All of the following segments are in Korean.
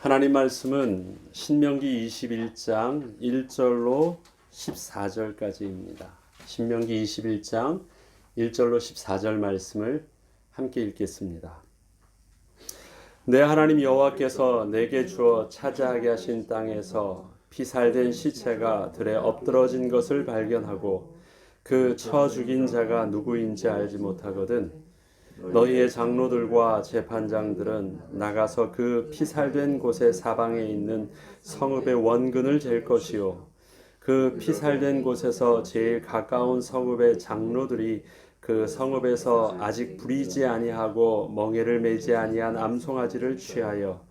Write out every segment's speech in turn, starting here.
하나님 말씀은 신명기 21장 1절로 14절까지입니다. 신명기 21장 1절로 14절 말씀을 함께 읽겠습니다. 내 하나님 여호와께서 내게 주어 차지하게 하신 땅에서 피살된 시체가 들에 엎드러진 것을 발견하고 그 쳐 죽인 자가 누구인지 알지 못하거든 너희의 장로들과 재판장들은 나가서 그 피살된 곳의 사방에 있는 성읍의 원근을 잴 것이요 그 피살된 곳에서 제일 가까운 성읍의 장로들이 그 성읍에서 아직 부리지 아니하고 멍에를 매지 아니한 암송아지를 취하여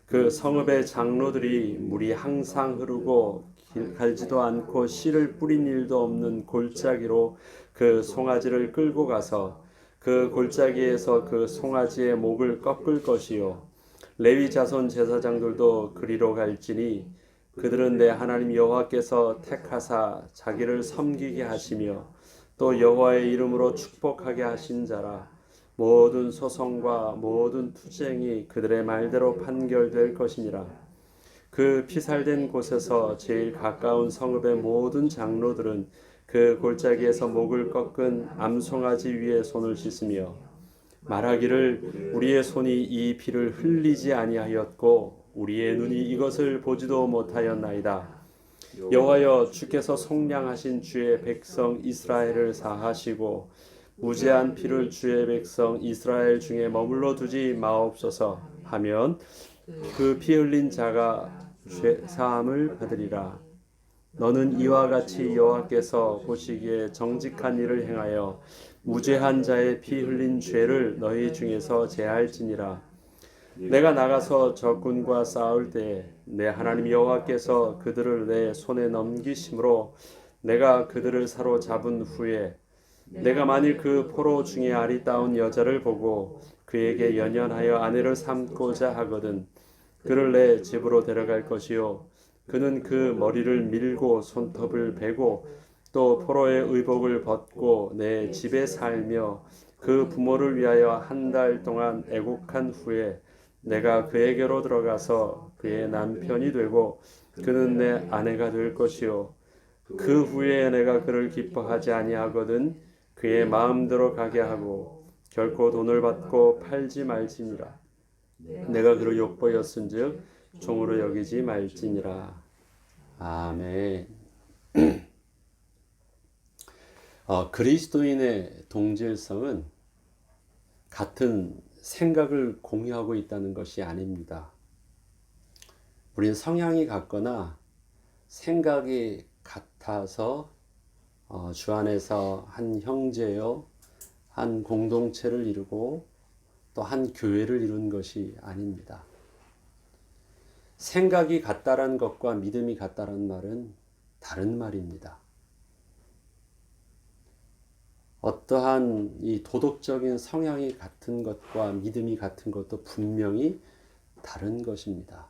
그 성읍의 장로들이 물이 항상 흐르고 갈지도 않고 씨를 뿌린 일도 없는 골짜기로 그 송아지를 끌고 가서 그 골짜기에서 그 송아지의 목을 꺾을 것이요 레위 자손 제사장들도 그리로 갈지니 그들은 내 하나님 여호와께서 택하사 자기를 섬기게 하시며 또 여호와의 이름으로 축복하게 하신 자라 모든 소송과 모든 투쟁이 그들의 말대로 판결될 것이니라. 그 피살된 곳에서 제일 가까운 성읍의 모든 장로들은 그 골짜기에서 목을 꺾은 암송아지 위에 손을 씻으며 말하기를 우리의 손이 이 피를 흘리지 아니하였고 우리의 눈이 이것을 보지도 못하였나이다. 여호와여 주께서 속량하신 주의 백성 이스라엘을 사하시고 무죄한 피를 주의 백성 이스라엘 중에 머물러 두지 마옵소서 하면 그 피 흘린 자가 죄 사함을 받으리라. 너는 이와 같이 여호와께서 보시기에 정직한 일을 행하여 무죄한 자의 피 흘린 죄를 너희 중에서 제할지니라. 내가 나가서 적군과 싸울 때에 내 하나님 여호와께서 그들을 내 손에 넘기심으로 내가 그들을 사로잡은 후에 내가 만일 그 포로 중에 아리따운 여자를 보고 그에게 연연하여 아내를 삼고자 하거든 그를 내 집으로 데려갈 것이요 그는 그 머리를 밀고 손톱을 베고 또 포로의 의복을 벗고 내 집에 살며 그 부모를 위하여 한 달 동안 애국한 후에 내가 그에게로 들어가서 그의 남편이 되고 그는 내 아내가 될 것이요 그 후에 내가 그를 기뻐하지 아니하거든 그의 마음대로 가게 하고 결코 돈을 받고 팔지 말지니라. 내가 그를 욕보였은즉 종으로 여기지 말지니라. 아멘. 그리스도인의 동질성은 같은 생각을 공유하고 있다는 것이 아닙니다. 우리는 성향이 같거나 생각이 같아서 주 안에서 한 형제요, 한 공동체를 이루고 또 한 교회를 이룬 것이 아닙니다. 생각이 같다란 것과 믿음이 같다란 말은 다른 말입니다. 어떠한 이 도덕적인 성향이 같은 것과 믿음이 같은 것도 분명히 다른 것입니다.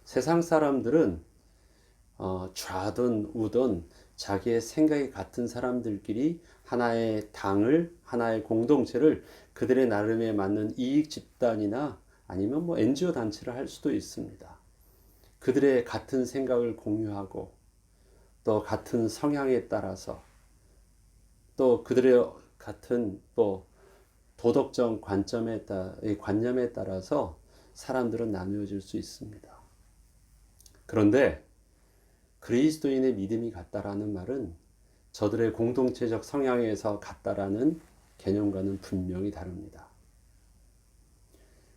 세상 사람들은 좌든 우든 자기의 생각이 같은 사람들끼리 하나의 당을, 하나의 공동체를 그들의 나름에 맞는 이익 집단이나 아니면 NGO 단체를 할 수도 있습니다. 그들의 같은 생각을 공유하고 또 같은 성향에 따라서 또 그들의 같은 또 도덕적 관념에 따라서 사람들은 나누어질 수 있습니다. 그런데 그리스도인의 믿음이 같다라는 말은 저들의 공동체적 성향에서 같다라는 개념과는 분명히 다릅니다.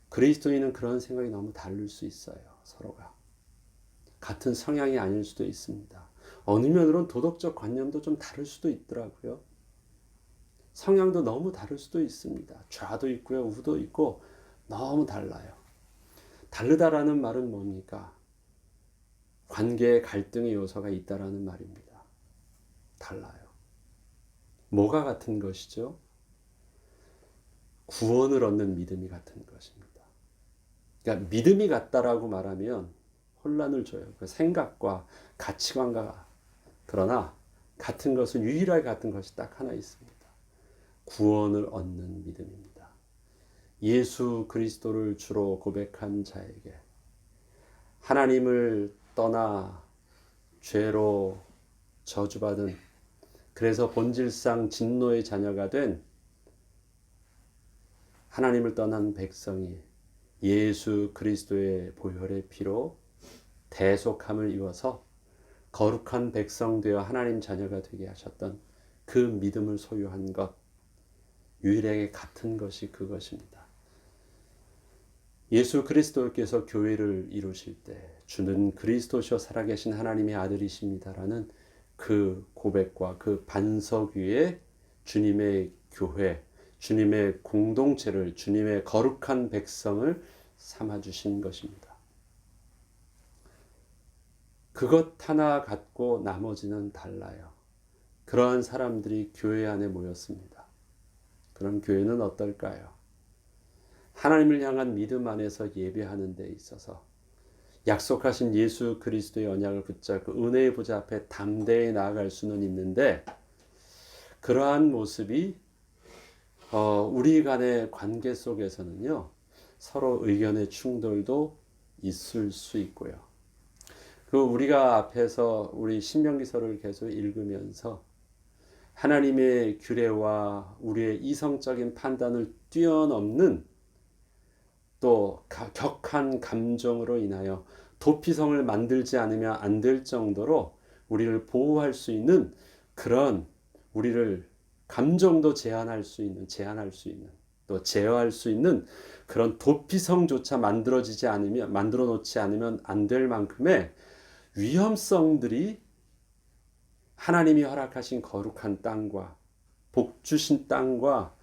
그리스도인은 그런 생각이 너무 다를 수 있어요. 서로가. 같은 성향이 아닐 수도 있습니다. 어느 면으로는 도덕적 관념도 좀 다를 수도 있더라고요. 성향도 너무 다를 수도 있습니다. 좌도 있고요, 우도 있고 너무 달라요. 다르다라는 말은 뭡니까? 관계에 갈등의 요소가 있다라는 말입니다. 달라요. 뭐가 같은 것이죠? 구원을 얻는 믿음이 같은 것입니다. 그러니까 믿음이 같다라고 말하면 혼란을 줘요. 그 생각과 가치관과 그러나 같은 것은 유일하게 같은 것이 딱 하나 있습니다. 구원을 얻는 믿음입니다. 예수 그리스도를 주로 고백한 자에게 하나님을 떠나 죄로 저주받은, 그래서 본질상 진노의 자녀가 된 하나님을 떠난 백성이 예수 그리스도의 보혈의 피로 대속함을 입어서 거룩한 백성 되어 하나님 자녀가 되게 하셨던 그 믿음을 소유한 것, 유일하게 같은 것이 그것입니다. 예수 그리스도께서 교회를 이루실 때 주는 그리스도시요 살아계신 하나님의 아들이십니다라는 그 고백과 그 반석 위에 주님의 교회, 주님의 공동체를, 주님의 거룩한 백성을 삼아주신 것입니다. 그것 하나 갖고 나머지는 달라요. 그러한 사람들이 교회 안에 모였습니다. 그럼 교회는 어떨까요? 하나님을 향한 믿음 안에서 예배하는 데 있어서 약속하신 예수 그리스도의 언약을 붙잡고 은혜의 보좌 앞에 담대히 나아갈 수는 있는데, 그러한 모습이 우리 간의 관계 속에서는요, 서로 의견의 충돌도 있을 수 있고요. 그 우리가 앞에서 우리 신명기서를 계속 읽으면서 하나님의 규례와 우리의 이성적인 판단을 뛰어넘는 또 격한 감정으로 인하여 도피성을 만들지 않으면 안 될 정도로 우리를 보호할 수 있는, 그런 우리를 감정도 제한할 수 있는 또 제어할 수 있는 그런 도피성조차 만들어 놓지 않으면 안 될 만큼의 위험성들이 하나님이 허락하신 거룩한 땅과 복 주신 땅과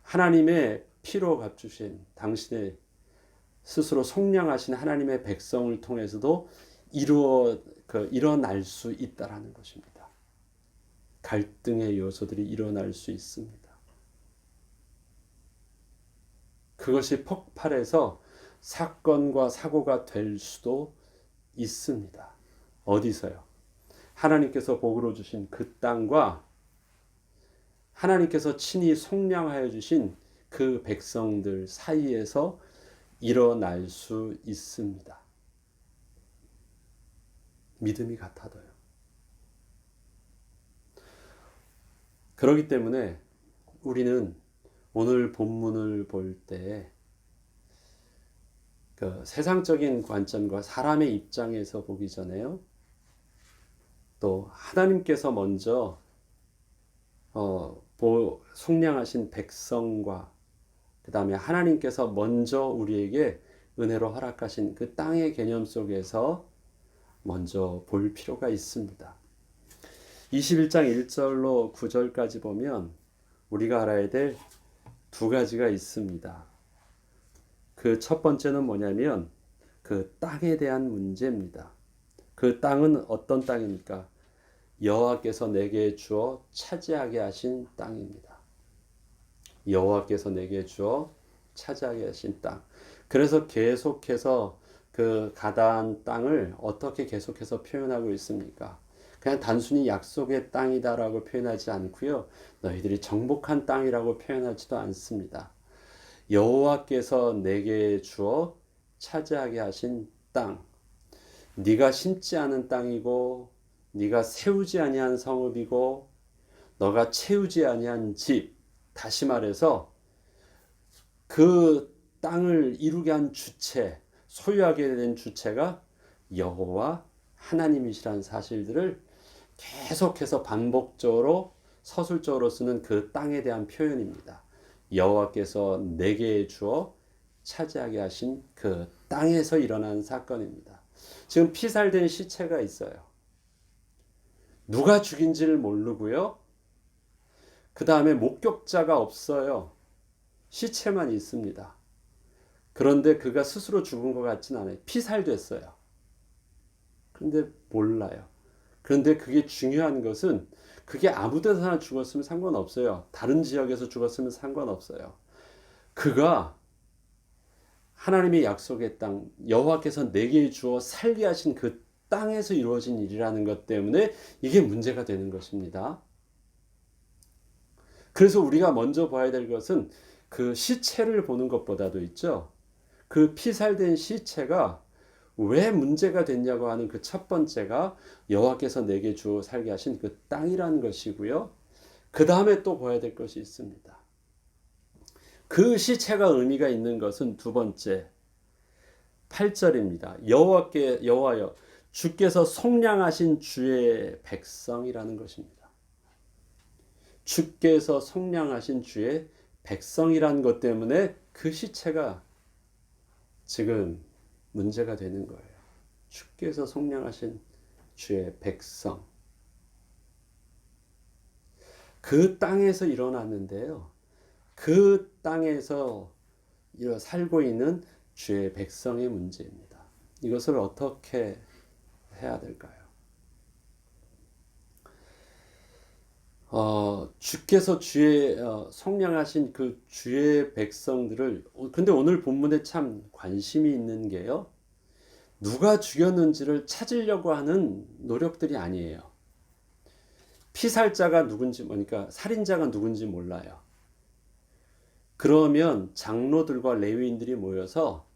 하나님의 피로 값주신 당신의 스스로 속량하신 하나님의 백성을 통해서도 일어날 수 있다라는 것입니다. 갈등의 요소들이 일어날 수 있습니다. 그것이 폭발해서 사건과 사고가 될 수도 있습니다. 어디서요? 하나님께서 복으로 주신 그 땅과 하나님께서 친히 속량하여 주신 그 백성들 사이에서 일어날 수 있습니다. 믿음이 같아도요. 그렇기 때문에 우리는 오늘 본문을 볼 때 그 세상적인 관점과 사람의 입장에서 보기 전에요, 또 하나님께서 먼저 속량하신 백성과 그 다음에 하나님께서 먼저 우리에게 은혜로 허락하신 그 땅의 개념 속에서 먼저 볼 필요가 있습니다. 21장 1절로 9절까지 보면 우리가 알아야 될 두 가지가 있습니다. 그 첫 번째는 뭐냐면 그 땅에 대한 문제입니다. 그 땅은 어떤 땅입니까? 여호와께서 내게 주어 차지하게 하신 땅입니다. 여호와께서 내게 주어 차지하게 하신 땅. 그래서 계속해서 그 가나안 땅을 어떻게 계속해서 표현하고 있습니까? 그냥 단순히 약속의 땅이다라고 표현하지 않고요, 너희들이 정복한 땅이라고 표현하지도 않습니다. 여호와께서 내게 주어 차지하게 하신 땅, 네가 심지 않은 땅이고 네가 세우지 아니한 성읍이고 너가 채우지 아니한 집, 다시 말해서 그 땅을 이루게 한 주체, 소유하게 된 주체가 여호와 하나님이시라는 사실들을 계속해서 반복적으로 서술적으로 쓰는 그 땅에 대한 표현입니다. 여호와께서 내게 주어 차지하게 하신 그 땅에서 일어난 사건입니다. 지금 피살된 시체가 있어요. 누가 죽인지를 모르고요. 그 다음에 목격자가 없어요. 시체만 있습니다. 그런데 그가 스스로 죽은 것 같지는 않아요. 피살됐어요. 그런데 몰라요. 그런데 그게 중요한 것은 그게 아무 데서나 죽었으면 상관없어요. 다른 지역에서 죽었으면 상관없어요. 그가 하나님의 약속의 땅, 여호와께서 내게 주어 살게 하신 그 땅에서 이루어진 일이라는 것 때문에 이게 문제가 되는 것입니다. 그래서 우리가 먼저 봐야 될 것은 그 시체를 보는 것보다도 있죠. 그 피살된 시체가 왜 문제가 됐냐고 하는 그 첫 번째가 여호와께서 내게 주어 살게 하신 그 땅이라는 것이고요. 그 다음에 또 봐야 될 것이 있습니다. 그 시체가 의미가 있는 것은 두 번째 8절입니다. 여호와여 주께서 속량하신 주의 백성이라는 것입니다. 주께서 속량하신 주의 백성이라는 것 때문에 그 시체가 지금 문제가 되는 거예요. 주께서 속량하신 주의 백성. 그 땅에서 일어났는데요. 그 땅에서 살고 있는 주의 백성의 문제입니다. 이것을 어떻게 해야 될까요? 주께서 주의 속량하신 그 주의 백성들을 근데 오늘 본문에 참 관심이 있는 게요. 누가 죽였는지를 찾으려고 하는 노력들이 아니에요. 피살자가 누군지 그러니까 살인자가 누군지 몰라요. 그러면 장로들과 레위인들이 모여서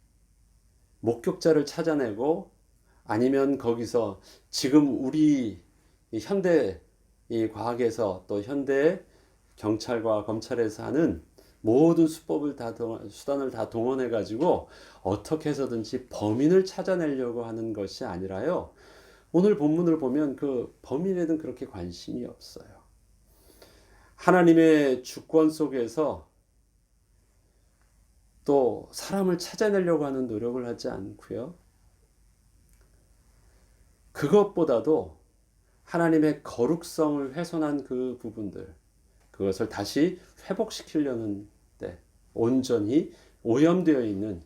목격자를 찾아내고 아니면 거기서 지금 우리 현대 이 과학에서 또 현대 경찰과 검찰에서 하는 모든 수단을 다 동원해 가지고 어떻게 해서든지 범인을 찾아내려고 하는 것이 아니라요. 오늘 본문을 보면 그 범인에는 그렇게 관심이 없어요. 하나님의 주권 속에서 또 사람을 찾아내려고 하는 노력을 하지 않고요. 그것보다도 하나님의 거룩성을 훼손한 그 부분들, 그것을 다시 회복시키려는 데 온전히 오염되어 있는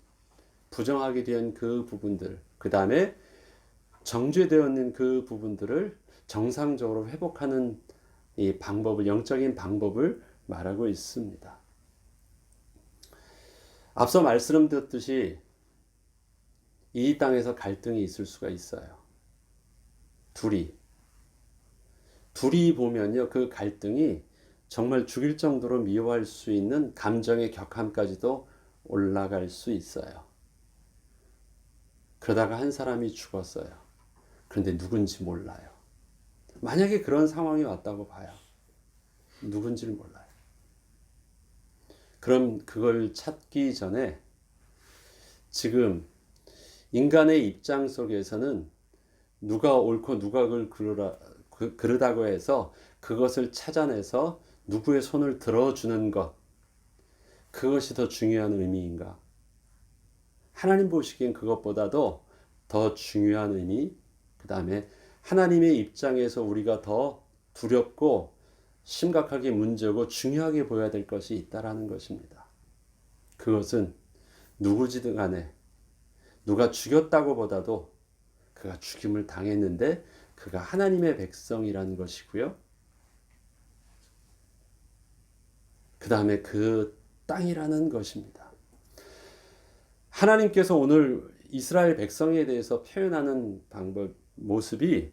부정하게 된 그 부분들, 그 다음에 정죄되어 있는 그 부분들을 정상적으로 회복하는 이 방법을, 영적인 방법을 말하고 있습니다. 앞서 말씀드렸듯이 이 땅에서 갈등이 있을 수가 있어요. 둘이 보면요, 그 갈등이 정말 죽일 정도로 미워할 수 있는 감정의 격함까지도 올라갈 수 있어요. 그러다가 한 사람이 죽었어요. 그런데 누군지 몰라요. 만약에 그런 상황이 왔다고 봐요. 누군지를 몰라요. 그럼 그걸 찾기 전에 지금 인간의 입장 속에서는 누가 옳고 누가 그르다고 해서 그것을 찾아내서 누구의 손을 들어주는 것, 그것이 더 중요한 의미인가? 하나님 보시기엔 그것보다도 더 중요한 의미, 그 다음에 하나님의 입장에서 우리가 더 두렵고 심각하게 문제고 중요하게 보여야 될 것이 있다라는 것입니다. 그것은 누구지든 간에 누가 죽였다고 보다도 그가 죽임을 당했는데 그가 하나님의 백성이라는 것이고요. 그 다음에 그 땅이라는 것입니다. 하나님께서 오늘 이스라엘 백성에 대해서 표현하는 모습이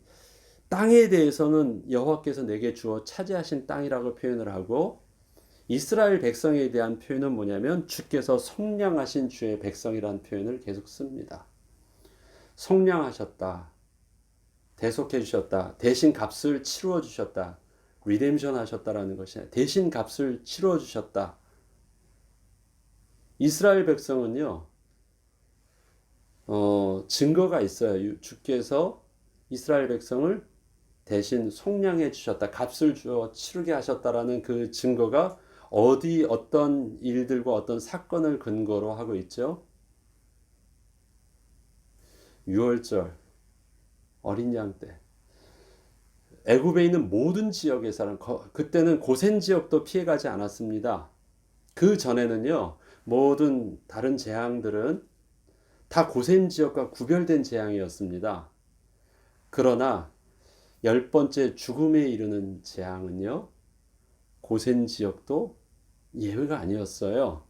땅에 대해서는 여호와께서 내게 주어 차지하신 땅이라고 표현을 하고 이스라엘 백성에 대한 표현은 뭐냐면 주께서 속량하신 주의 백성이라는 표현을 계속 씁니다. 속량하셨다. 대속해 주셨다. 대신 값을 치루어 주셨다. 리뎀션 하셨다라는 것이 대신 값을 치루어 주셨다. 이스라엘 백성은요. 증거가 있어요. 주께서 이스라엘 백성을 대신 속량해 주셨다. 값을 주어 치르게 하셨다라는 그 증거가 어떤 일들과 어떤 사건을 근거로 하고 있죠. 유월절 어린 양 때 애굽에 있는 모든 지역의 사람, 그때는 고센 지역도 피해가지 않았습니다. 그 전에는요, 모든 다른 재앙들은 다 고센 지역과 구별된 재앙이었습니다. 그러나 10번째 죽음에 이르는 재앙은요, 고센 지역도 예외가 아니었어요.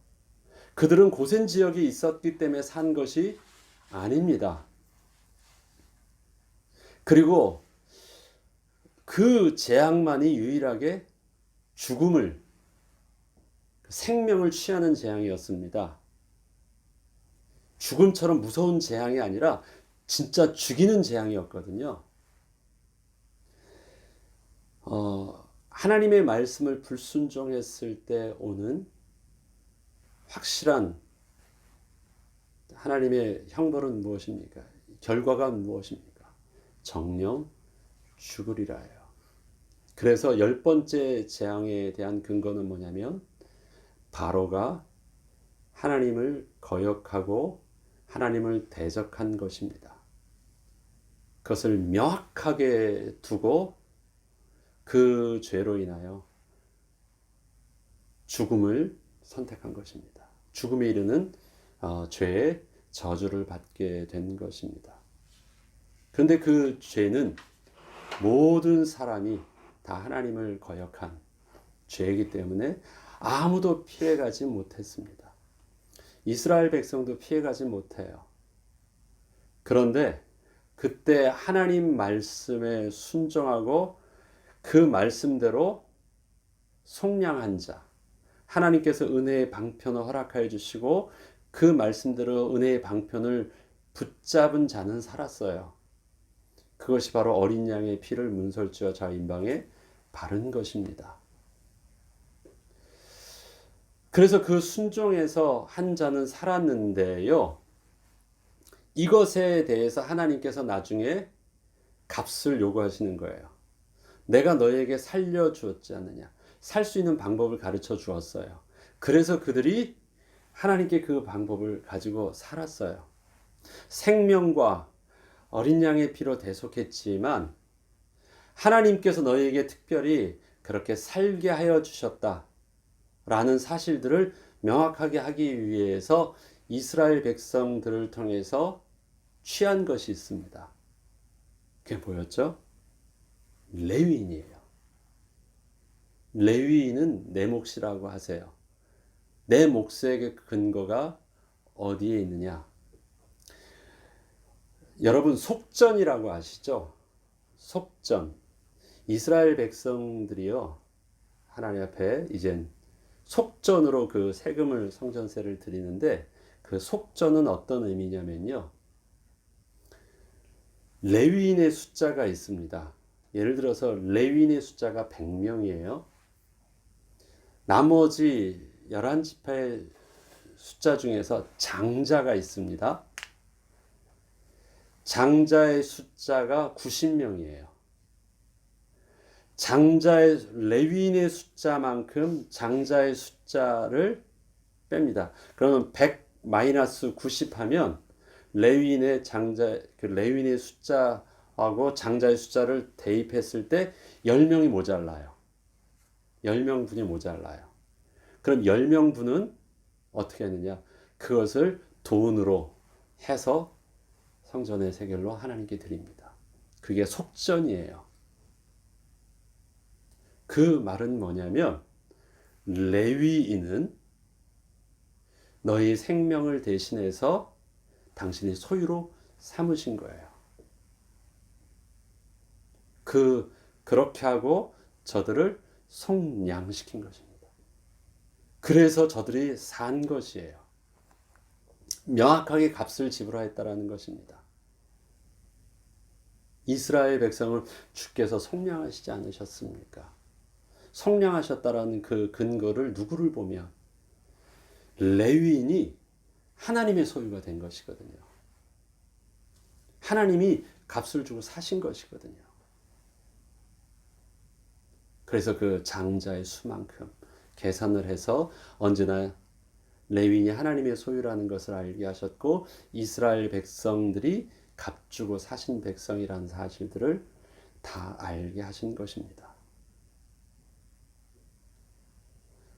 그들은 고센 지역에 있었기 때문에 산 것이 아닙니다. 그리고 그 재앙만이 유일하게 생명을 취하는 재앙이었습니다. 죽음처럼 무서운 재앙이 아니라 진짜 죽이는 재앙이었거든요. 하나님의 말씀을 불순종했을 때 오는 확실한 하나님의 형벌은 무엇입니까? 결과가 무엇입니까? 정령 죽으리라 해요. 그래서 10번째 재앙에 대한 근거는 뭐냐면 바로가 하나님을 거역하고 하나님을 대적한 것입니다. 그것을 명확하게 두고 그 죄로 인하여 죽음을 선택한 것입니다. 죽음에 이르는 죄의 저주를 받게 된 것입니다. 그런데 그 죄는 모든 사람이 다 하나님을 거역한 죄이기 때문에 아무도 피해가지 못했습니다. 이스라엘 백성도 피해가지 못해요. 그런데 그때 하나님 말씀에 순종하고 그 말씀대로 속량한 자, 하나님께서 은혜의 방편을 허락하여 주시고 그 말씀대로 은혜의 방편을 붙잡은 자는 살았어요. 그것이 바로 어린 양의 피를 문설주와 좌인방에 바른 것입니다. 그래서 그 순종에서 한 자는 살았는데요. 이것에 대해서 하나님께서 나중에 값을 요구하시는 거예요. 내가 너에게 살려주었지 않느냐. 살 수 있는 방법을 가르쳐 주었어요. 그래서 그들이 하나님께 그 방법을 가지고 살았어요. 생명과 어린 양의 피로 대속했지만 하나님께서 너희에게 특별히 그렇게 살게 하여 주셨다라는 사실들을 명확하게 하기 위해서 이스라엘 백성들을 통해서 취한 것이 있습니다. 그게 뭐였죠? 레위인이에요. 레위인은 내 몫이라고 하세요. 내 몫의 근거가 어디에 있느냐? 여러분 속전이라고 아시죠? 속전. 이스라엘 백성들이요. 하나님 앞에 이젠 속전으로 그 세금을 성전세를 드리는데 그 속전은 어떤 의미냐면요. 레위인의 숫자가 있습니다. 예를 들어서 레위인의 숫자가 100명이에요. 나머지 11지파의 숫자 중에서 장자가 있습니다. 장자의 숫자가 90명이에요. 장자의 레위인의 숫자만큼 장자의 숫자를 뺍니다. 그러면 100 마이너스 90 하면 레위인의 레위인의 숫자하고 장자의 숫자를 대입했을 때 10명이 모자라요. 10명분이 모자라요. 그럼 10명분은 어떻게 하느냐? 그것을 돈으로 해서 성전의 세겔로 하나님께 드립니다. 그게 속전이에요. 그 말은 뭐냐면 레위인은 너희 생명을 대신해서 당신의 소유로 삼으신 거예요. 그렇게 하고 저들을 속량시킨 것입니다. 그래서 저들이 산 것이에요. 명확하게 값을 지불하였다라는 것입니다. 이스라엘 백성을 주께서 속량하시지 않으셨습니까? 속량하셨다라는 그 근거를 누구를 보면 레위인이 하나님의 소유가 된 것이거든요. 하나님이 값을 주고 사신 것이거든요. 그래서 그 장자의 수만큼 계산을 해서 언제나 레위인이 하나님의 소유라는 것을 알게 하셨고 이스라엘 백성들이 값주고 사신 백성이라는 사실들을 다 알게 하신 것입니다.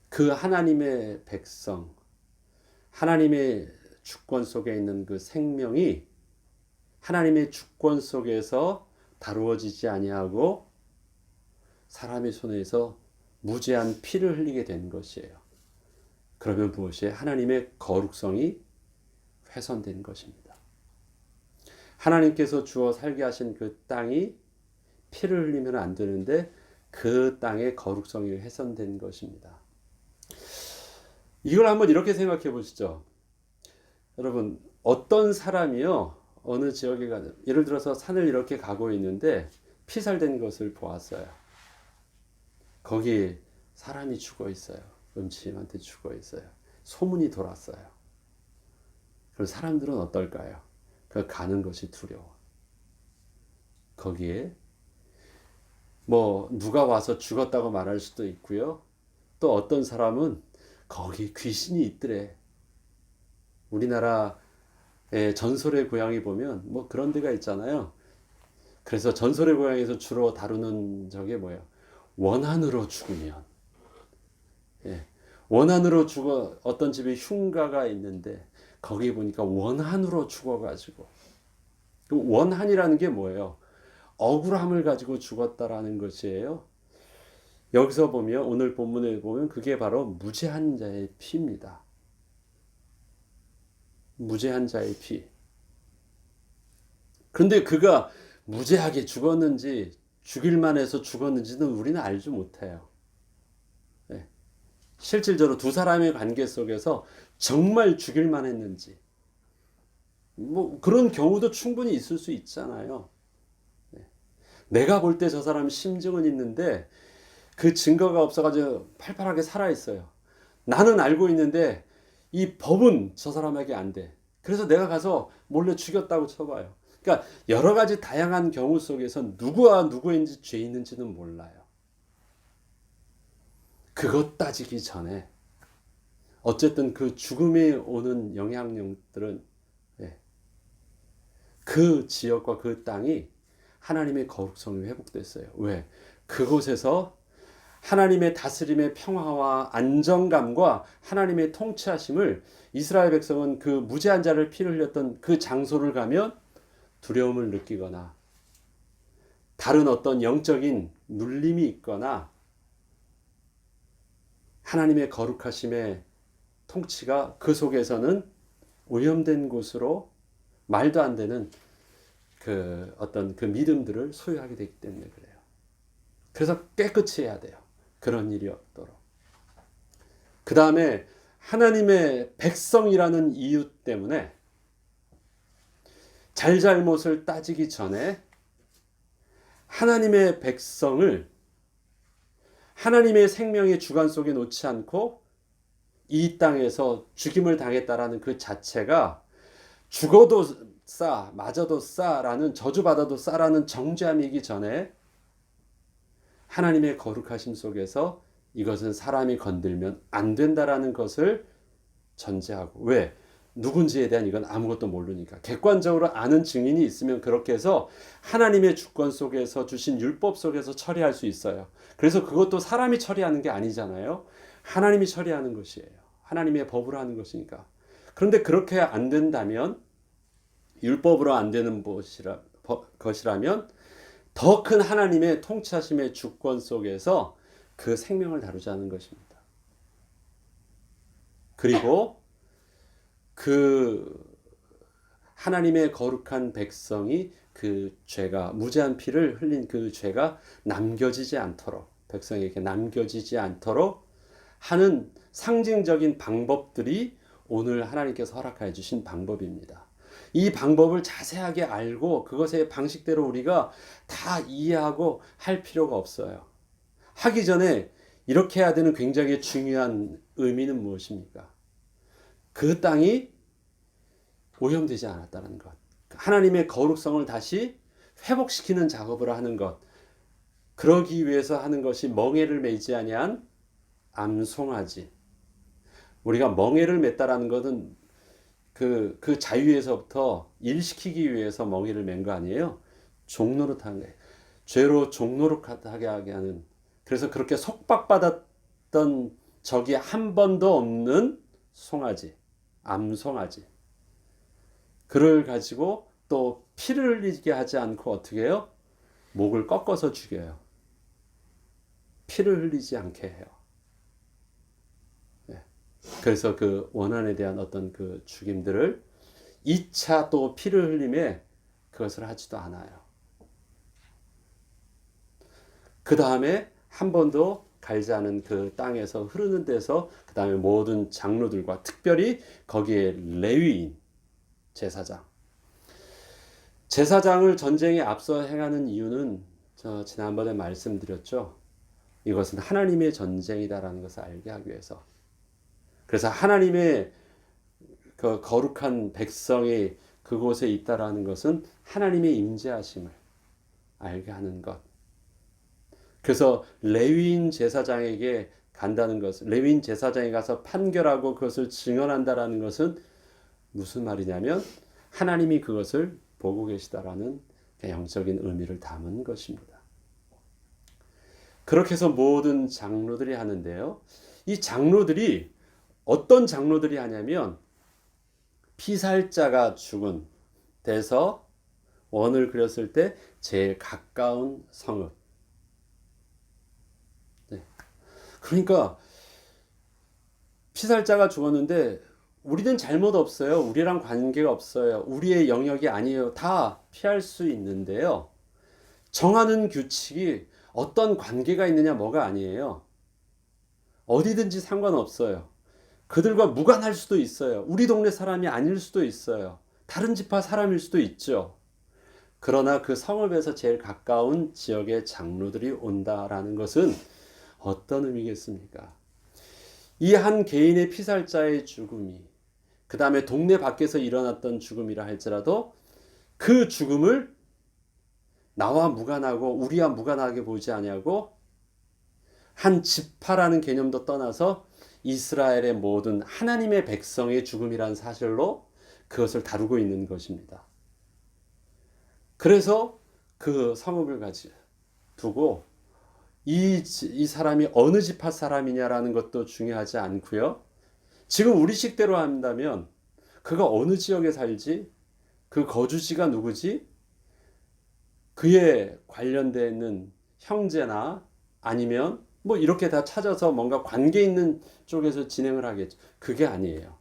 그 하나님의 백성, 하나님의 주권 속에 있는 그 생명이 하나님의 주권 속에서 다루어지지 아니하고 사람의 손에서 무죄한 피를 흘리게 된 것이에요. 그러면 무엇이에요? 하나님의 거룩성이 훼손된 것입니다. 하나님께서 주어 살게 하신 그 땅이 피를 흘리면 안 되는데 그 땅의 거룩성이 훼손된 것입니다. 이걸 한번 이렇게 생각해 보시죠. 여러분, 어떤 사람이요, 어느 지역에 가든 예를 들어서 산을 이렇게 가고 있는데 피살된 것을 보았어요. 거기 사람이 죽어 있어요. 음침한테 죽어 있어요. 소문이 돌았어요. 그럼 사람들은 어떨까요? 그 가는 것이 두려워. 거기에 뭐 누가 와서 죽었다고 말할 수도 있고요. 또 어떤 사람은 거기 귀신이 있더래. 우리나라의 전설의 고향에 보면 뭐 그런 데가 있잖아요. 그래서 전설의 고향에서 주로 다루는 저게 뭐예요? 원한으로 죽으면. 예. 원한으로 죽어 어떤 집에 흉가가 있는데 거기 보니까 원한으로 죽어가지고 그 원한이라는 게 뭐예요? 억울함을 가지고 죽었다라는 것이에요. 여기서 보면 오늘 본문에 보면 그게 바로 무죄한 자의 피입니다. 무죄한 자의 피. 그런데 그가 무죄하게 죽었는지 죽일만 해서 죽었는지는 우리는 알지 못해요. 네. 실질적으로 두 사람의 관계 속에서 정말 죽일만 했는지 뭐 그런 경우도 충분히 있을 수 있잖아요. 네. 내가 볼 때 저 사람 심증은 있는데 그 증거가 없어가지고 팔팔하게 살아있어요. 나는 알고 있는데 이 법은 저 사람에게 안 돼. 그래서 내가 가서 몰래 죽였다고 쳐봐요. 그러니까 여러 가지 다양한 경우 속에서 누구와 누구인지 죄 있는지는 몰라요. 그것 따지기 전에 어쨌든 그 죽음에 오는 영향력들은 그 지역과 그 땅이 하나님의 거룩성이 회복됐어요. 왜? 그곳에서 하나님의 다스림의 평화와 안정감과 하나님의 통치하심을 이스라엘 백성은 그 무죄한 자를 피를 흘렸던 그 장소를 가면 두려움을 느끼거나 다른 어떤 영적인 눌림이 있거나 하나님의 거룩하심의 통치가 그 속에서는 오염된 곳으로 말도 안 되는 그 어떤 그 믿음들을 소유하게 되기 때문에 그래요. 그래서 깨끗이 해야 돼요. 그런 일이 없도록. 그 다음에 하나님의 백성이라는 이유 때문에 잘잘못을 따지기 전에 하나님의 백성을 하나님의 생명의 주관 속에 놓지 않고 이 땅에서 죽임을 당했다라는 그 자체가 죽어도 싸, 맞아도 싸라는 저주받아도 싸라는 정죄함이기 전에 하나님의 거룩하심 속에서 이것은 사람이 건들면 안 된다라는 것을 전제하고 왜? 누군지에 대한 이건 아무것도 모르니까 객관적으로 아는 증인이 있으면 그렇게 해서 하나님의 주권 속에서 주신 율법 속에서 처리할 수 있어요. 그래서 그것도 사람이 처리하는 게 아니잖아요. 하나님이 처리하는 것이에요. 하나님의 법으로 하는 것이니까. 그런데 그렇게 안 된다면 율법으로 안 되는 것이라면 더 큰 하나님의 통치하심의 주권 속에서 그 생명을 다루자는 것입니다. 그리고 그 하나님의 거룩한 백성이 그 죄가 무죄한 피를 흘린 그 죄가 남겨지지 않도록 백성에게 남겨지지 않도록 하는 상징적인 방법들이 오늘 하나님께서 허락해 주신 방법입니다. 이 방법을 자세하게 알고 그것의 방식대로 우리가 다 이해하고 할 필요가 없어요. 하기 전에 이렇게 해야 되는 굉장히 중요한 의미는 무엇입니까? 그 땅이 오염되지 않았다는 것. 하나님의 거룩성을 다시 회복시키는 작업을 하는 것. 그러기 위해서 하는 것이 멍에를 매지 아니한 암송아지. 우리가 멍에를 맸다라는 것은 그 자유에서부터 일시키기 위해서 멍에를 맨 거 아니에요? 종노릇한 거예요. 죄로 종노릇하게 하게 하는. 그래서 그렇게 속박받았던 적이 한 번도 없는 송아지, 암송아지. 그를 가지고 또 피를 흘리게 하지 않고 어떻게 해요? 목을 꺾어서 죽여요. 피를 흘리지 않게 해요. 그래서 그 원한에 대한 어떤 그 죽임들을 2차 또 피를 흘림에 그것을 하지도 않아요. 그 다음에 한 번도 갈지 않은 그 땅에서 흐르는 데서 그 다음에 모든 장로들과 특별히 거기에 레위인 제사장 제사장을 전쟁에 앞서 행하는 이유는 저 지난번에 말씀드렸죠. 이것은 하나님의 전쟁이다라는 것을 알게 하기 위해서. 그래서 하나님의 그 거룩한 백성이 그곳에 있다라는 것은 하나님의 임재하심을 알게 하는 것. 그래서 레위인 제사장에게 간다는 것, 레위인 제사장에 가서 판결하고 그것을 증언한다라는 것은 무슨 말이냐면 하나님이 그것을 보고 계시다라는 영적인 의미를 담은 것입니다. 그렇게 해서 모든 장로들이 하는데요. 이 장로들이 어떤 장로들이 하냐면 피살자가 죽은 데서 원을 그렸을 때 제일 가까운 성읍. 네. 그러니까 피살자가 죽었는데 우리는 잘못 없어요. 우리랑 관계가 없어요. 우리의 영역이 아니에요. 다 피할 수 있는데요. 정하는 규칙이 어떤 관계가 있느냐 뭐가 아니에요. 어디든지 상관없어요. 그들과 무관할 수도 있어요. 우리 동네 사람이 아닐 수도 있어요. 다른 지파 사람일 수도 있죠. 그러나 그 성읍에서 제일 가까운 지역의 장로들이 온다라는 것은 어떤 의미겠습니까? 이 한 개인의 피살자의 죽음이 그 다음에 동네 밖에서 일어났던 죽음이라 할지라도 그 죽음을 나와 무관하고 우리와 무관하게 보지 아니하고 한 지파라는 개념도 떠나서 이스라엘의 모든 하나님의 백성의 죽음이라는 사실로 그것을 다루고 있는 것입니다. 그래서 그 성읍을 두고 이 사람이 어느 지파 사람이냐라는 것도 중요하지 않고요. 지금 우리식대로 한다면 그가 어느 지역에 살지, 그 거주지가 누구지, 그에 관련되어 있는 형제나 아니면 뭐 이렇게 다 찾아서 뭔가 관계 있는 쪽에서 진행을 하겠죠. 그게 아니에요.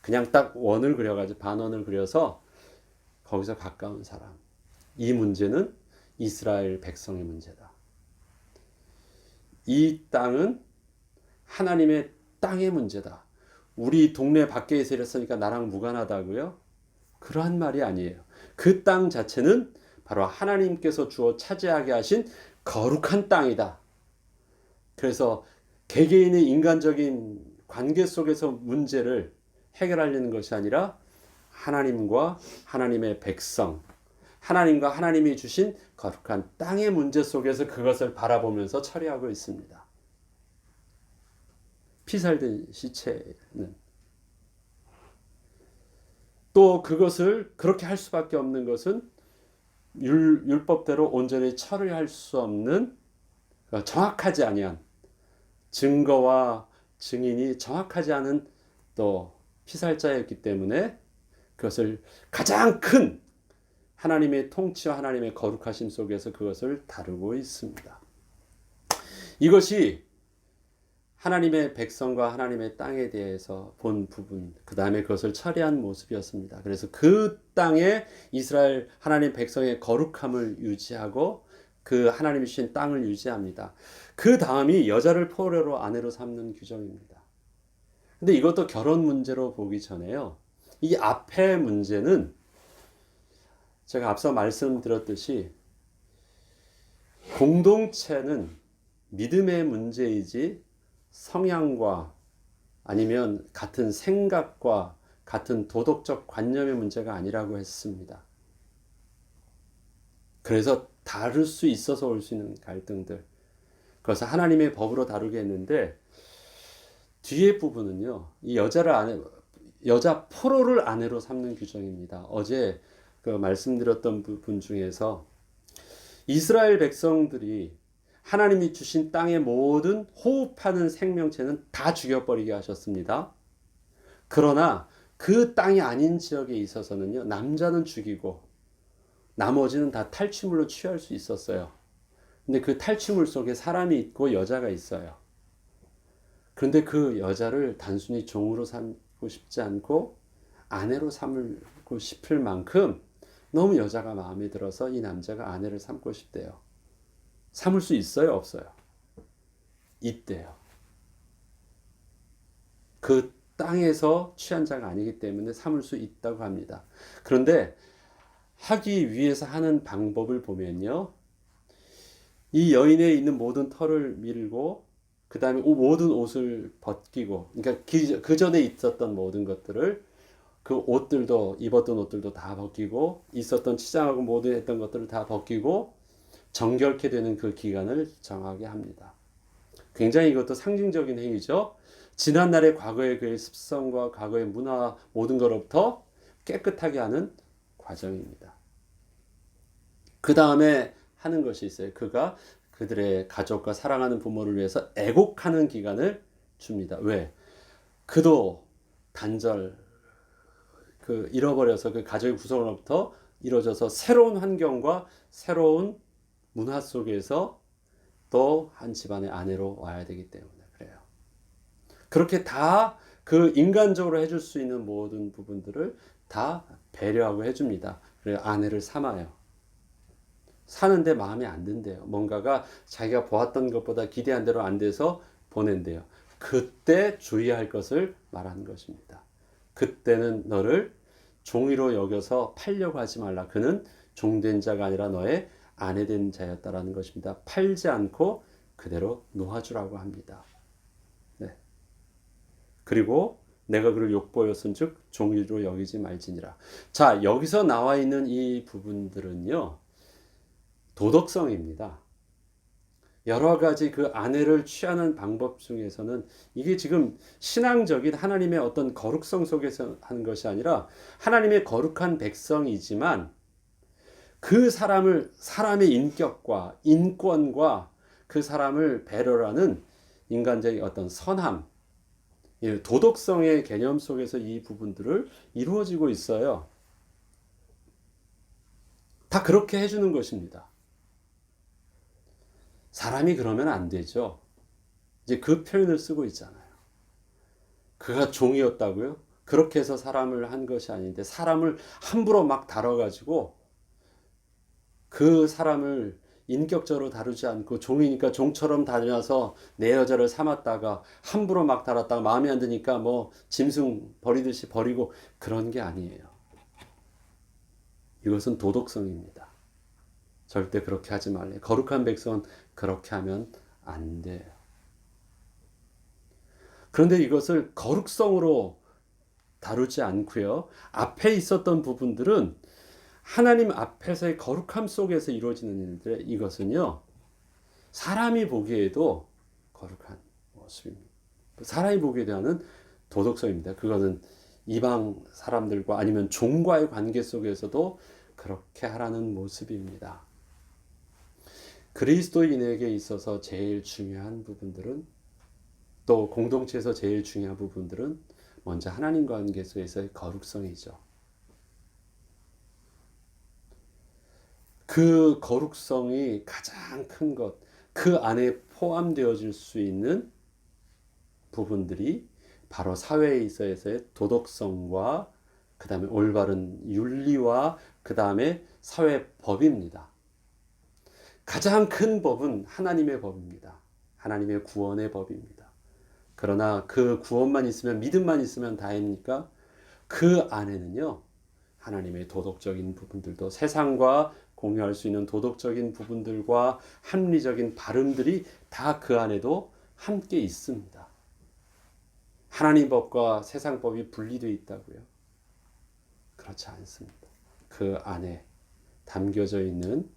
그냥 딱 원을 그려가지고 반원을 그려서 거기서 가까운 사람. 이 문제는 이스라엘 백성의 문제다. 이 땅은 하나님의 땅의 문제다. 우리 동네 밖에 있으니까 나랑 무관하다고요? 그러한 말이 아니에요. 그 땅 자체는 바로 하나님께서 주어 차지하게 하신 거룩한 땅이다. 그래서 개개인의 인간적인 관계 속에서 문제를 해결하려는 것이 아니라 하나님과 하나님의 백성, 하나님과 하나님이 주신 거룩한 땅의 문제 속에서 그것을 바라보면서 처리하고 있습니다. 피살된 시체는 또 그것을 그렇게 할 수밖에 없는 것은 율법대로 온전히 처리할 수 없는 정확하지 아니한 증거와 증인이 정확하지 않은 또 피살자였기 때문에 그것을 가장 큰 하나님의 통치와 하나님의 거룩하심 속에서 그것을 다루고 있습니다. 이것이 하나님의 백성과 하나님의 땅에 대해서 본 부분, 그 다음에 그것을 처리한 모습이었습니다. 그래서 그 땅에 이스라엘 하나님 백성의 거룩함을 유지하고 그 하나님이 주신 땅을 유지합니다. 그 다음이 여자를 포로로 아내로 삼는 규정입니다. 근데 이것도 결혼 문제로 보기 전에요. 이 앞의 문제는 제가 앞서 말씀드렸듯이 공동체는 믿음의 문제이지 성향과 아니면 같은 생각과 같은 도덕적 관념의 문제가 아니라고 했습니다. 그래서 다룰 수 있어서 올 수 있는 갈등들, 그것을 하나님의 법으로 다루게 했는데 뒤에 부분은요, 이 여자 포로를 아내로 삼는 규정입니다. 어제 그 말씀드렸던 부분 중에서 이스라엘 백성들이 하나님이 주신 땅의 모든 호흡하는 생명체는 다 죽여버리게 하셨습니다. 그러나 그 땅이 아닌 지역에 있어서는요, 남자는 죽이고 나머지는 다 탈취물로 취할 수 있었어요. 근데 그 탈취물 속에 사람이 있고 여자가 있어요. 그런데 그 여자를 단순히 종으로 삼고 싶지 않고 아내로 삼고 싶을 만큼 너무 여자가 마음에 들어서 이 남자가 아내를 삼고 싶대요. 삼을 수 있어요? 없어요? 있대요. 그 땅에서 취한 자가 아니기 때문에 삼을 수 있다고 합니다. 그런데 하기 위해서 하는 방법을 보면요. 이 여인에 있는 모든 털을 밀고 그 다음에 모든 옷을 벗기고, 그러니까 그 전에 있었던 모든 것들을, 그 옷들도, 입었던 옷들도 다 벗기고 있었던 치장하고 모든 했던 것들을 다 벗기고 정결케 되는 그 기간을 정하게 합니다. 굉장히 이것도 상징적인 행위죠. 지난날의 과거의 그의 습성과 과거의 문화 모든 것로부터 깨끗하게 하는 과정입니다. 그 다음에 하는 것이 있어요. 그가 그들의 가족과 사랑하는 부모를 위해서 애곡하는 기간을 줍니다. 왜? 그도 단절, 잃어버려서 그 가족의 구성으로부터 이루어져서 새로운 환경과 새로운 문화 속에서 또 한 집안의 아내로 와야 되기 때문에 그래요. 그렇게 다 그 인간적으로 해줄 수 있는 모든 부분들을 다 배려하고 해줍니다. 그래서 아내를 삼아요. 사는데 마음에 안 든대요. 뭔가가 자기가 보았던 것보다 기대한 대로 안 돼서 보낸대요. 그때 주의할 것을 말하는 것입니다. 그때는 너를 종이로 여겨서 팔려고 하지 말라. 그는 종된 자가 아니라 너의 아내된 자였다라는 것입니다. 팔지 않고 그대로 놓아주라고 합니다. 네. 그리고 내가 그를 욕보였은 즉 종이로 여기지 말지니라. 자, 여기서 나와 있는 이 부분들은요, 도덕성입니다. 여러 가지 그 아내를 취하는 방법 중에서는 이게 지금 신앙적인 하나님의 어떤 거룩성 속에서 하는 것이 아니라 하나님의 거룩한 백성이지만 그 사람의 인격과 인권과 그 사람을 배려하는 인간적인 어떤 선함, 도덕성의 개념 속에서 이 부분들을 이루어지고 있어요. 다 그렇게 해주는 것입니다. 사람이 그러면 안 되죠. 이제 그 표현을 쓰고 있잖아요. 그가 종이었다고요? 그렇게 해서 사람을 한 것이 아닌데 사람을 함부로 막 다뤄가지고 그 사람을 인격적으로 다루지 않고 종이니까 종처럼 다녀서 내 여자를 삼았다가 함부로 막 다뤘다가 마음에 안 드니까 뭐 짐승 버리듯이 버리고 그런 게 아니에요. 이것은 도덕성입니다. 절대 그렇게 하지 말래. 거룩한 백성은 그렇게 하면 안 돼요. 그런데 이것을 거룩성으로 다루지 않고요. 앞에 있었던 부분들은 하나님 앞에서의 거룩함 속에서 이루어지는 일들, 이것은요, 사람이 보기에도 거룩한 모습입니다. 사람이 보기에 대한 도덕성입니다. 그거는 이방 사람들과 아니면 종과의 관계 속에서도 그렇게 하라는 모습입니다. 그리스도인에게 있어서 제일 중요한 부분들은, 또 공동체에서 제일 중요한 부분들은 먼저 하나님 관계 속에서의 거룩성이죠. 그 거룩성이 가장 큰 것, 그 안에 포함되어질 수 있는 부분들이 바로 사회에 있어서의 도덕성과 그 다음에 올바른 윤리와 그 다음에 사회법입니다. 가장 큰 법은 하나님의 법입니다. 하나님의 구원의 법입니다. 그러나 그 구원만 있으면, 믿음만 있으면 다입니까? 그 안에는요, 하나님의 도덕적인 부분들도, 세상과 공유할 수 있는 도덕적인 부분들과 합리적인 발음들이 다 그 안에도 함께 있습니다. 하나님 법과 세상 법이 분리되어 있다고요? 그렇지 않습니다. 그 안에 담겨져 있는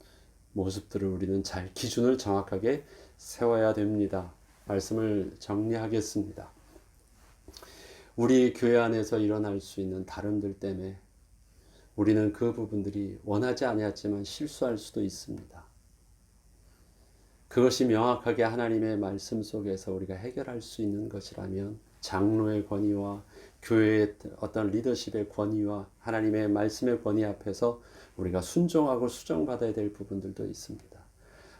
모습들을 우리는 잘 기준을 정확하게 세워야 됩니다. 말씀을 정리하겠습니다. 우리 교회 안에서 일어날 수 있는 다름들 때문에 우리는 그 부분들이 원하지 아니했지만 실수할 수도 있습니다. 그것이 명확하게 하나님의 말씀 속에서 우리가 해결할 수 있는 것이라면 장로의 권위와 교회의 어떤 리더십의 권위와 하나님의 말씀의 권위 앞에서 우리가 순종하고 수정받아야 될 부분들도 있습니다.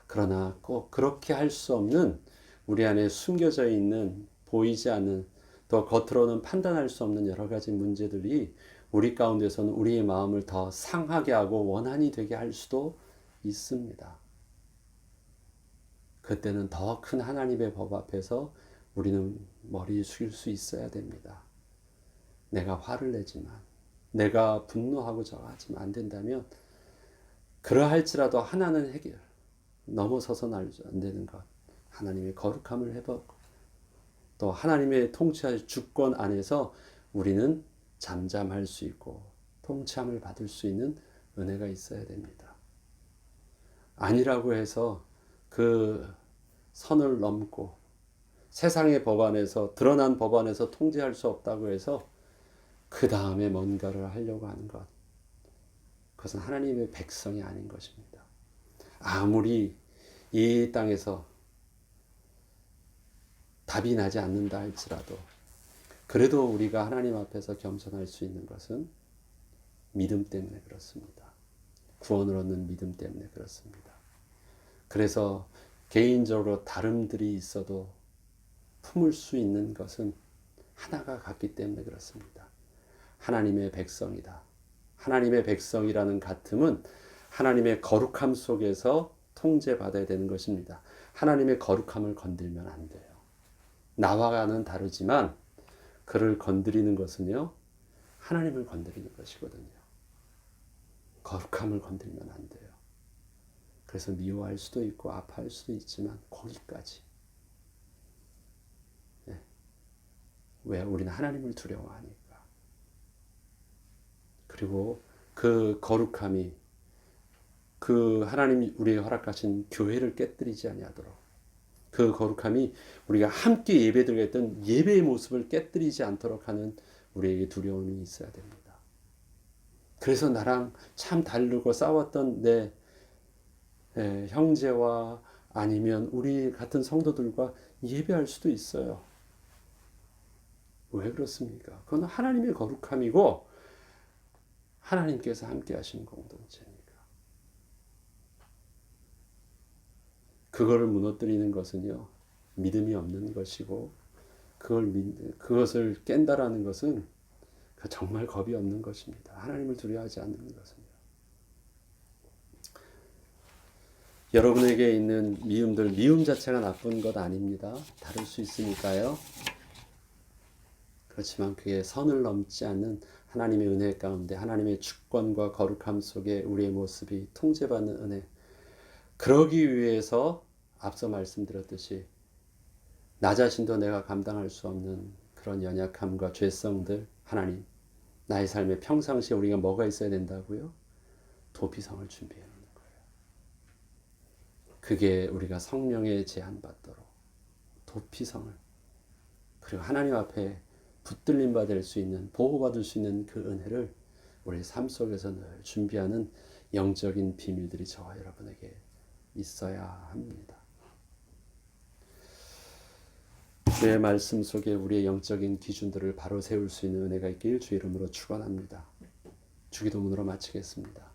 그러나 꼭 그렇게 할 수 없는 우리 안에 숨겨져 있는, 보이지 않는, 또 겉으로는 판단할 수 없는 여러 가지 문제들이 우리 가운데서는 우리의 마음을 더 상하게 하고 원한이 되게 할 수도 있습니다. 그때는 더 큰 하나님의 법 앞에서 우리는 머리 숙일 수 있어야 됩니다. 내가 화를 내지만, 내가 분노하고 저하지만 안 된다면 그러할지라도 하나는 해결 넘어서서는 안 되는 것. 하나님의 거룩함을 회복하고 또 하나님의 통치할 주권 안에서 우리는 잠잠할 수 있고 통치함을 받을 수 있는 은혜가 있어야 됩니다. 아니라고 해서 그 선을 넘고 세상의 법안에서 드러난 법안에서 통제할 수 없다고 해서 그 다음에 뭔가를 하려고 하는 것, 그것은 하나님의 백성이 아닌 것입니다. 아무리 이 땅에서 답이 나지 않는다 할지라도 그래도 우리가 하나님 앞에서 겸손할 수 있는 것은 믿음 때문에 그렇습니다. 구원을 얻는 믿음 때문에 그렇습니다. 그래서 개인적으로 다름들이 있어도 품을 수 있는 것은 하나가 같기 때문에 그렇습니다. 하나님의 백성이다. 하나님의 백성이라는 같음은 하나님의 거룩함 속에서 통제받아야 되는 것입니다. 하나님의 거룩함을 건들면 안 돼요. 나와는 다르지만 그를 건드리는 것은요, 하나님을 건드리는 것이거든요. 거룩함을 건들면 안 돼요. 그래서 미워할 수도 있고 아파할 수도 있지만 거기까지. 네. 왜? 우리는 하나님을 두려워하니까. 그리고 그 거룩함이 그 하나님이 우리에게 허락하신 교회를 깨뜨리지 아니하도록, 그 거룩함이 우리가 함께 예배드리겠던 예배의 모습을 깨뜨리지 않도록 하는 우리에게 두려움이 있어야 됩니다. 그래서 나랑 참 다르고 싸웠던 내 형제와 아니면 우리 같은 성도들과 예배할 수도 있어요. 왜 그렇습니까? 그건 하나님의 거룩함이고 하나님께서 함께 하시는 공동체니까. 그거를 무너뜨리는 것은요, 믿음이 없는 것이고 그것을 깬다라는 것은 정말 겁이 없는 것입니다. 하나님을 두려워하지 않는 것은요. 여러분에게 있는 미움들, 미움 자체가 나쁜 것 아닙니다. 다를 수 있으니까요. 그렇지만 그게 선을 넘지 않는 하나님의 은혜 가운데 하나님의 주권과 거룩함 속에 우리의 모습이 통제받는 은혜, 그러기 위해서 앞서 말씀드렸듯이 나 자신도 내가 감당할 수 없는 그런 연약함과 죄성들, 하나님, 나의 삶에 평상시에 우리가 뭐가 있어야 된다고요? 도피성을 준비해 놓는 거예요. 그게 우리가 성령에 제한받도록 도피성을, 그리고 하나님 앞에 붙들림 받을 수 있는, 보호받을 수 있는 그 은혜를 우리 삶 속에서 늘 준비하는 영적인 비밀들이 저와 여러분에게 있어야 합니다. 주의 말씀 속에 우리의 영적인 기준들을 바로 세울 수 있는 은혜가 있길 주 이름으로 축원합니다. 주기도문으로 마치겠습니다.